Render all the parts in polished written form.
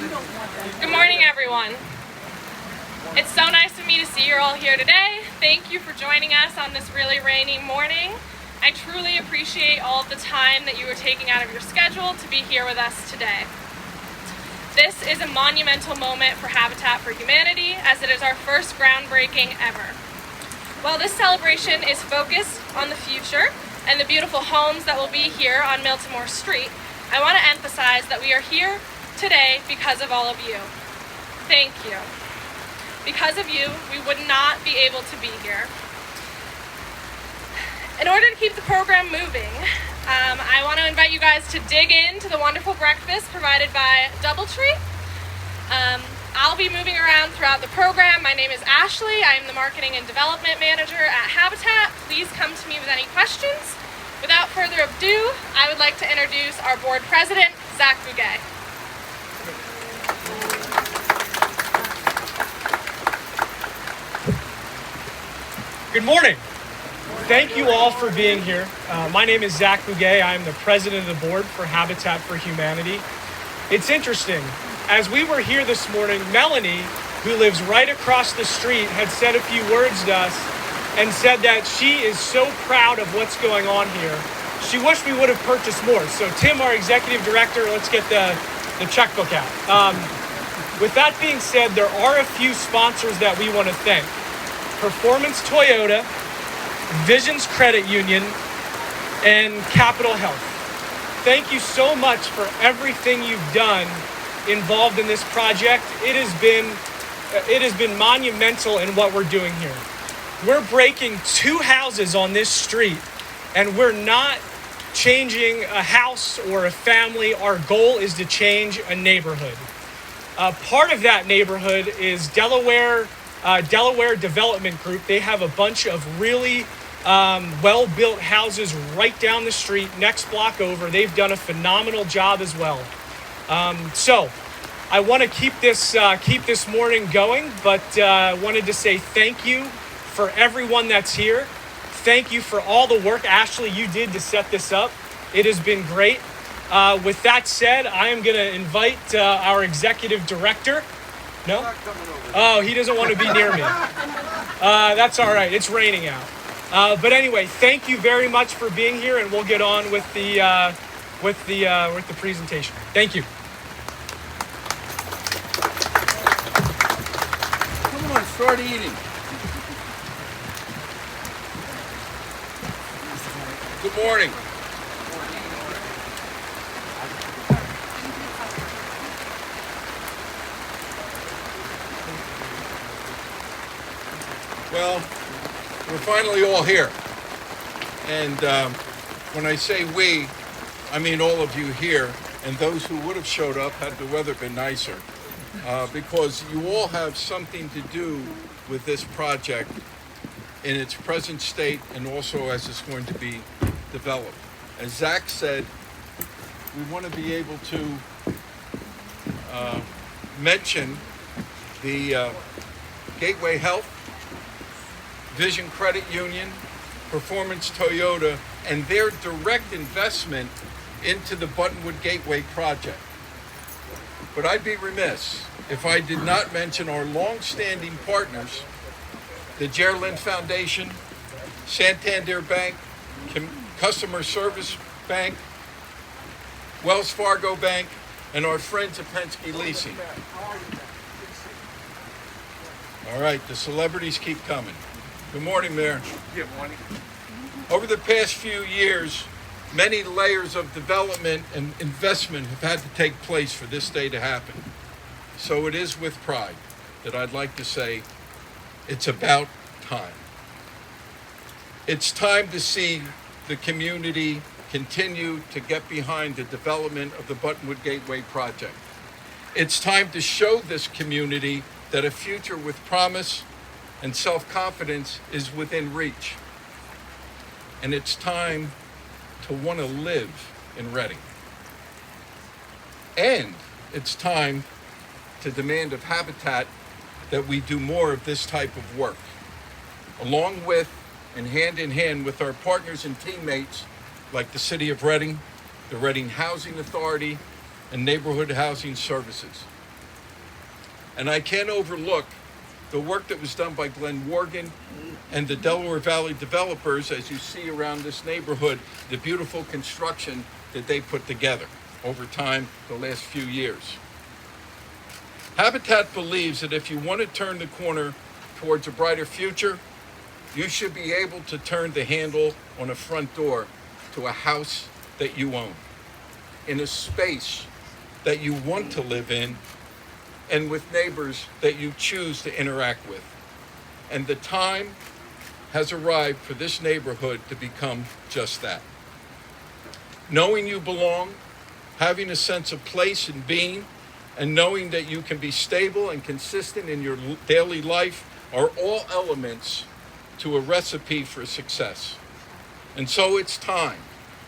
Good morning, everyone. It's so nice of me to see you all here today. Thank you for joining us on this really rainy morning. I truly appreciate all of the time that you are taking out of your schedule to be here with us today. This is a monumental moment for Habitat for Humanity, as it is our first groundbreaking ever. While this celebration is focused on the future and the beautiful homes that will be here on Miltimore Street, I want to emphasize that we are here today because of all of you. Thank you. Because of you, we would not be able to be here. In order to keep the program moving, I want to invite you guys to dig into the wonderful breakfast provided by Doubletree. I'll be moving around throughout the program. My name is Ashley. I am the Marketing and Development Manager at Habitat. Please come to me with any questions. Without further ado, I would like to introduce our board president, Zach Bouguet. Good morning. Thank you all for being here. My name is Zach Bouguet. I'm the president of the board for Habitat for Humanity. It's interesting. As we were here this morning, Melanie, who lives right across the street, had said a few words to us and said that she is so proud of what's going on here. She wished we would have purchased more. So Tim, our executive director, let's get the checkbook out. With that being said, there are a few sponsors that we want to thank. Performance Toyota, Visions Credit Union, and Capital Health. Thank you so much for everything you've done involved in this project. It has been monumental in what we're doing here. We're breaking 2 houses on this street, and we're not changing a house or a family. Our goal is to change a neighborhood. Part of that neighborhood is Delaware Development Group. They have a bunch of really well-built houses right down the street, next block over. They've done a phenomenal job as well. So I want to keep this morning going, but wanted to say thank you for everyone that's here. Thank you for all the work, Ashley, you did to set this up. It has been great. With that said, I am going to invite our executive director. No? Oh, he doesn't want to be near me. That's all right. It's raining out. But anyway, thank you very much for being here, and we'll get on with the presentation. Thank you. Come on, start eating. Good morning. Well, we're finally all here. And when I say we, I mean all of you here, and those who would have showed up had the weather been nicer. Because you all have something to do with this project in its present state and also as it's going to be developed. As Zach said, we want to be able to mention the Gateway Health, Vision Credit Union, Performance Toyota, and their direct investment into the Buttonwood Gateway Project. But I'd be remiss if I did not mention our long-standing partners, the Gerlin Foundation, Santander Bank, Customer Service Bank, Wells Fargo Bank, and our friends at Penske Leasing. All right, the celebrities keep coming. Good morning, Mayor. Good morning. Over the past few years, many layers of development and investment have had to take place for this day to happen. So it is with pride that I'd like to say it's about time. It's time to see the community continue to get behind the development of the Buttonwood Gateway Project. It's time to show this community that a future with promise and self-confidence is within reach. And it's time to want to live in Reading. And it's time to demand of Habitat that we do more of this type of work, along with and hand in hand with our partners and teammates like the City of Reading, the Reading Housing Authority, and Neighborhood Housing Services. And I can't overlook the work that was done by Glenn Morgan and the Delaware Valley developers, as you see around this neighborhood, the beautiful construction that they put together over time the last few years. Habitat believes that if you want to turn the corner towards a brighter future, you should be able to turn the handle on a front door to a house that you own, in a space that you want to live in, and with neighbors that you choose to interact with. And the time has arrived for this neighborhood to become just that. Knowing you belong, having a sense of place and being, and knowing that you can be stable and consistent in your daily life are all elements to a recipe for success. And so it's time,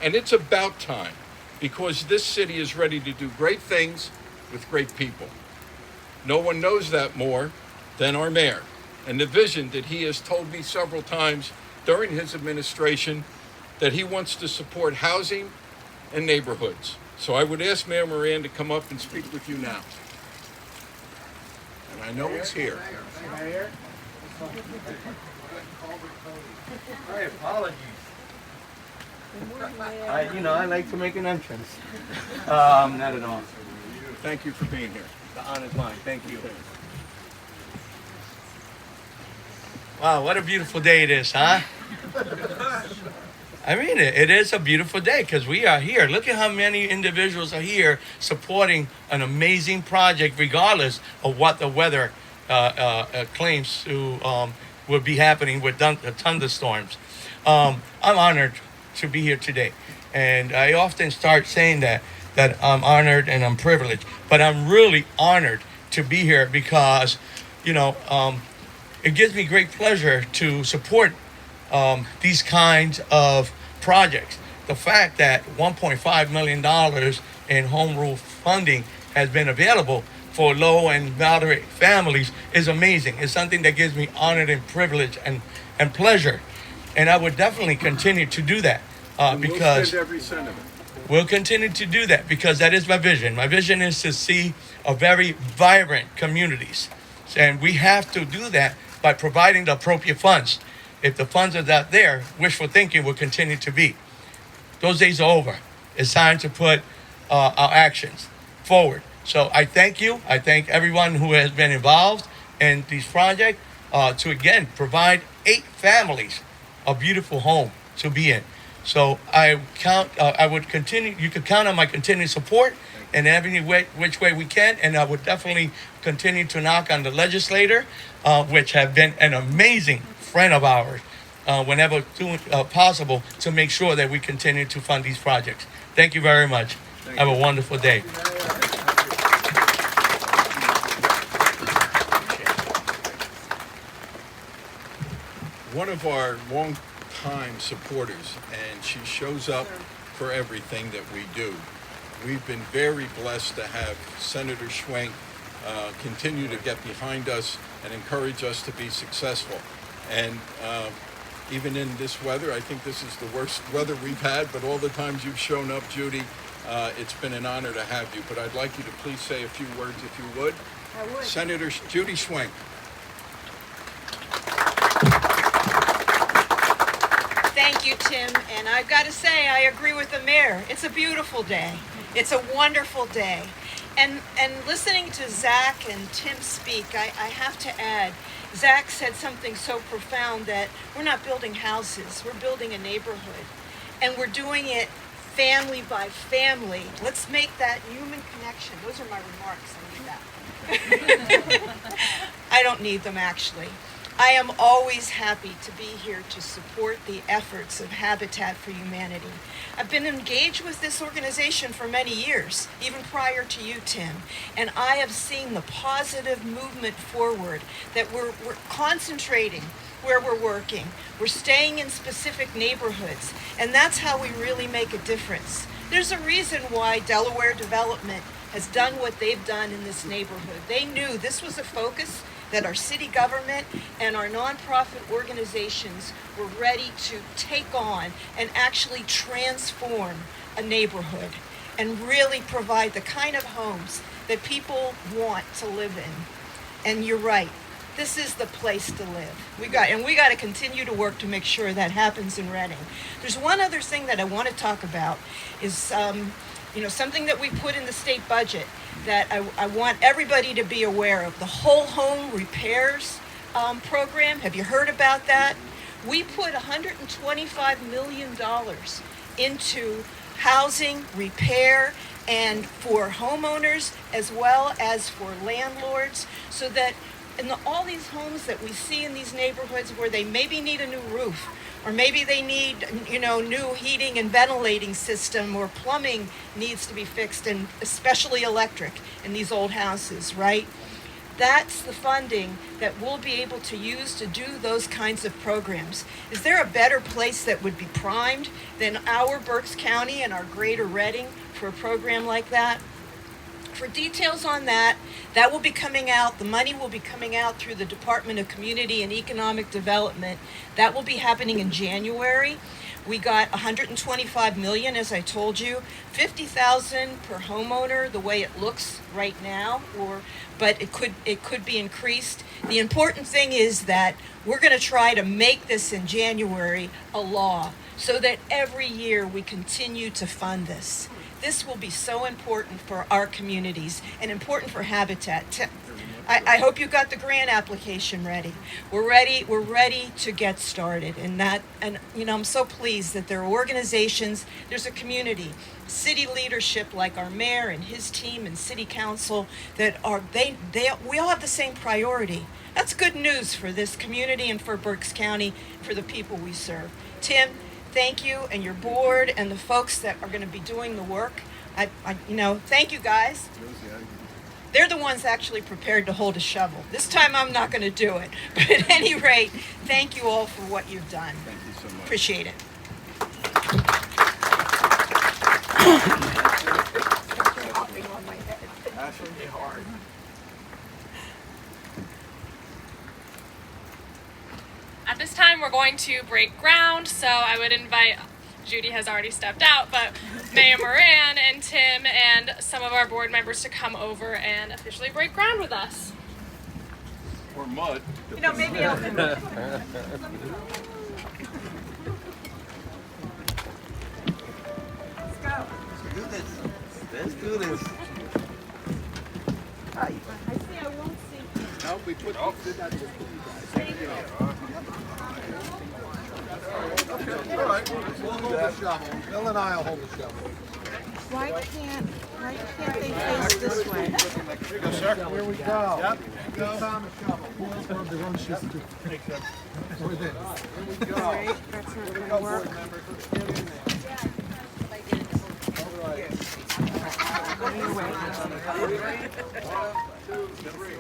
and it's about time, because this city is ready to do great things with great people. No one knows that more than our mayor, and the vision that he has told me several times during his administration that he wants to support housing and neighborhoods. So I would ask Mayor Moran to come up and speak with you now. And I know he's here. Mayor? My apologies. I like to make an entrance. Not at all. Thank you for being here. The honor's mine. Thank you. Wow, what a beautiful day it is, huh? I mean, it is a beautiful day because we are here. Look at how many individuals are here supporting an amazing project, regardless of what the weather claims to will be happening with thunderstorms. I'm honored to be here today, and I often start saying that I'm honored and I'm privileged, but I'm really honored to be here because, it gives me great pleasure to support these kinds of projects. The fact that $1.5 million in home rule funding has been available for low and moderate families is amazing. It's something that gives me honor and privilege and pleasure. And I would definitely continue to do that because we'll spend every cent of it. We'll continue to do that because that is my vision. My vision is to see a very vibrant communities. And we have to do that by providing the appropriate funds. If the funds are not there, wishful thinking will continue to be. Those days are over. It's time to put our actions forward. So I thank you. I thank everyone who has been involved in these projects to, again, provide 8 families a beautiful home to be in. So I would continue, you could count on my continued support in every way, which way we can. And I would definitely continue to knock on the legislator, which have been an amazing friend of ours, whenever possible, to make sure that we continue to fund these projects. Thank you very much. Have a wonderful day. One of our long-time supporters, and she shows up for everything that we do. We've been very blessed to have Senator Schwenk continue to get behind us and encourage us to be successful. And even in this weather, I think this is the worst weather we've had, but all the times you've shown up, Judy, it's been an honor to have you. But I'd like you to please say a few words if you would. I would. Senator Judy Schwenk. Thank you, Tim. And I've got to say, I agree with the mayor. It's a beautiful day. It's a wonderful day. And listening to Zach and Tim speak, I have to add, Zach said something so profound that we're not building houses, we're building a neighborhood. And we're doing it family by family. Let's make that human connection. Those are my remarks. I need that. I don't need them, actually. I am always happy to be here to support the efforts of Habitat for Humanity. I've been engaged with this organization for many years, even prior to you, Tim, and I have seen the positive movement forward, that we're concentrating where we're working. We're staying in specific neighborhoods, and that's how we really make a difference. There's a reason why Delaware Development has done what they've done in this neighborhood. They knew this was a focus that our city government and our nonprofit organizations were ready to take on and actually transform a neighborhood and really provide the kind of homes that people want to live in. And you're right. This is the place to live. We got to continue to work to make sure that happens in Reading. There's one other thing that I want to talk about is something that we put in the state budget that I want everybody to be aware of. The whole home repairs program. Have you heard about that? We put $125 million into housing, repair, and for homeowners as well as for landlords, so that in all these homes that we see in these neighborhoods where they maybe need a new roof, or maybe they need, new heating and ventilating system, or plumbing needs to be fixed, and especially electric in these old houses, right? That's the funding that we'll be able to use to do those kinds of programs. Is there a better place that would be primed than our Berks County and our greater Reading for a program like that? For details on that will be coming out. The money will be coming out through the Department of Community and Economic Development. That will be happening in January. We got $125 million, as I told you, $50,000 per homeowner, the way it looks right now, but it could be increased. The important thing is that we're going to try to make this in January a law, so that every year we continue to fund this. This will be so important for our communities and important for Habitat. I hope you got the grant application ready. We're ready to get started. And I'm so pleased that there are organizations, there's a community, city leadership like our mayor and his team and city council that we all have the same priority. That's good news for this community and for Berks County, for the people we serve. Tim, thank you, and your board and the folks that are going to be doing the work. Thank you guys. They're the ones actually prepared to hold a shovel. This time I'm not going to do it. But at any rate, thank you all for what you've done. Thank you so much. Appreciate it. At this time, we're going to break ground, so I would invite, Judy has already stepped out, but Mayor Moran and Tim and some of our board members to come over and officially break ground with us. Or mud. Maybe I'll do it. Let's go. Let's do this. I see I won't see. No, we put. Oh. All right, we'll hold the shovel. Bill and I will hold the shovel. Why can't they face this way? Here you go, sir. Here we go. Yep. Go. Found the shovel. Here we go. Right, that's not gonna work. Go your way. 1, 2, 3.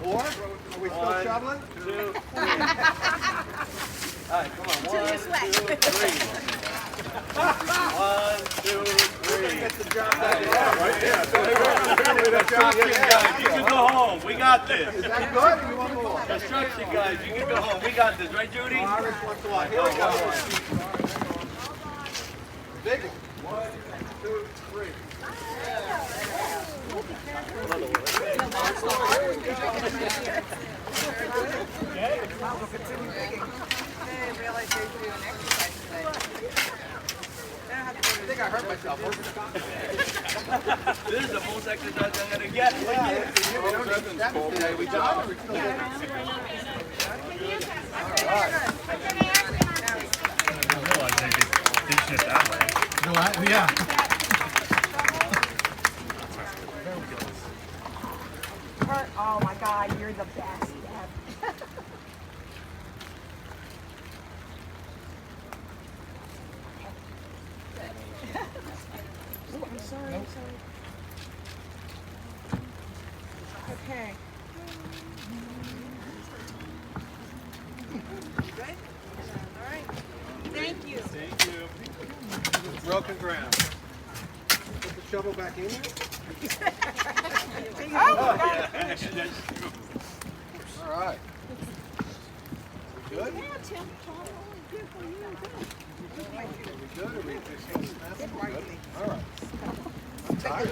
Four? Are we still shoveling? 2, 3. All right, come on. 1, 2, 3. 1, 2, 3. Get the job done. Right there. You can go home. We got this. Is that good? Or you want more? Construction guys, you can go home. We got this, right, Judy? Irish wants a lot. Here we go. Big one. 1, 2, 3. I think I hurt myself. This is the most exercise I'm gonna get. We done? Or we still getting Yeah. Oh my God, you're the best. Oh, I'm sorry. Okay. Thank you. Thank you. Broken ground. Put the shovel back in there. Oh, All right. good? Yeah, Tim, Tom, really good for you. Are we good? Are we fixing to snap? Good? All right. I'm tired.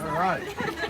All right.